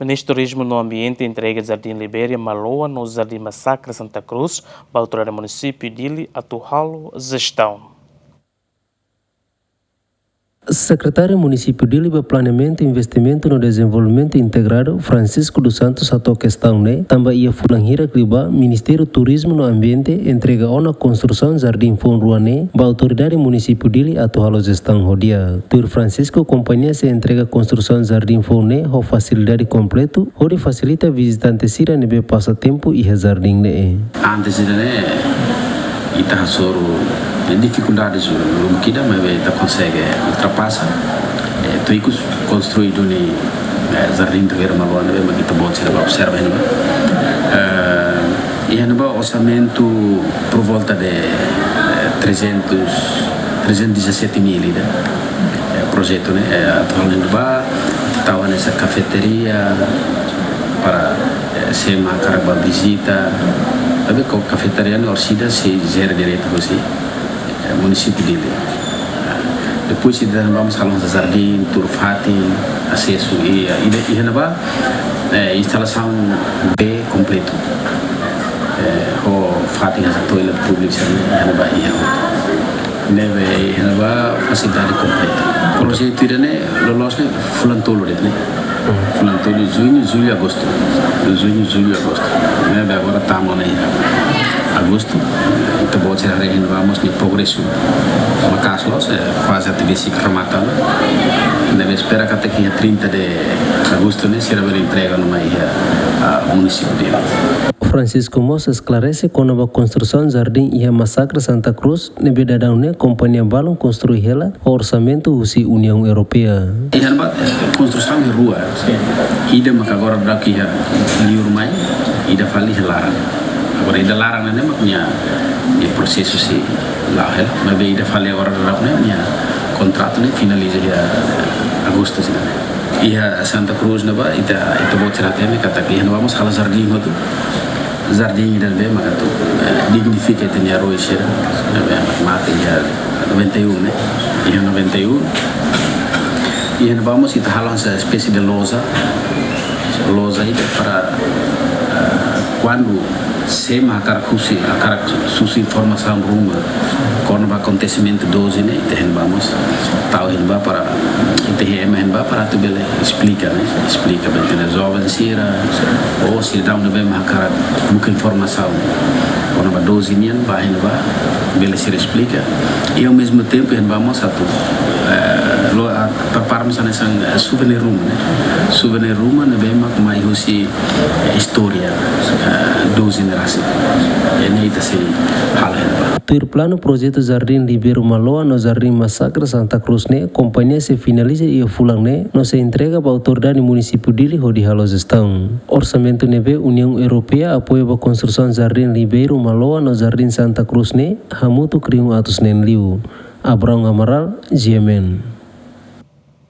Ministro do Turismo no Ambiente entrega Jardim Libéria Maloa no Jardim Massacre Santa Cruz, para a autoridade do município de atual gestão. Secretário Município de Liba Planeamento e Investimento no Desenvolvimento Integrado, Francisco dos Santos, a questão também ia fulanhira Liba, Ministério do Turismo no Ambiente entrega a construção Jardim Fonruane, para a autoridade Município de atual gestão rodia. Tur Francisco, companhia se entrega a construção Jardim Fonne, com facilidade completo, onde facilita visitantes ir a nível passatempo e jardim Antes de ita soro dificuldades no que dá, mas ita consegue ultrapassar. Tuicos construído no Jardim de Vera Malona, mas kita bom se observa ainda. E ainda orçamento por volta de 317 mil projeto, né? Atualmente estava nessa cafeteria para ser uma carga visita. Tapi kalau cafeteria ni Orsida se gera direto você município dele. Depois se vamos salão de jardim, turfati, acesso e nova instalação B completo. O fati essa toilet pública nova neve nova facilidade completa. Projeto ini lolos ni bulan tolu deh ni. Bulan tolu junho, julho, agosto. Junho, julho, agosto. Neve agora estamos em agosto. Então vou tirar aí vamos de progresso. Uma casa los quase até se rematando. Neve espera que até dia 30 de agosto né será ver entrega no mais município dele. Francisco Moss esclarece com a construção Jardim e a Massacre Santa Cruz, nebe dadang ne companhia balão construir ela orçamento usi União Europeia. E a construção de rua, ida maka agora daqui a liurmai, ida fali larang. Agora ida larang ne maknya e processo se lá ela, mas ida fali agora daqui ne contrato ne finaliza agosto sih. E a Santa Cruz ne ba ita vou tirar tema kata que não vamos falar jardim hotu. Jardim dan bem maka tu dignifica tenia rois ya mata ya 91 né e 91 e vamos kita halang essa espécie de loja itu para quando se marcar susi informação rumah quando acontecimento 12 né então vamos tahu henba para para tu bele explica bem jovem sira ou se dá bem marcar buka informação quando va 12 nian vai henba bele se explica e ao mesmo tempo vamos satu preparamos sang souvenir room né bem mais husi história 12 generasi ini itu sih hal henba. Tur plano projeto Jardim Libéria Maloa no Jardim Massacre Santa Cruz ne companhia se finaliza e fulang ne no se entrega para a autoridade município de halo gestão. Orçamento neve União Europeia apoia a construção Jardim Libéria Maloa no Jardim Santa Cruz ne hamutu kriung atus nen liu. Abraham Amaral, GMN.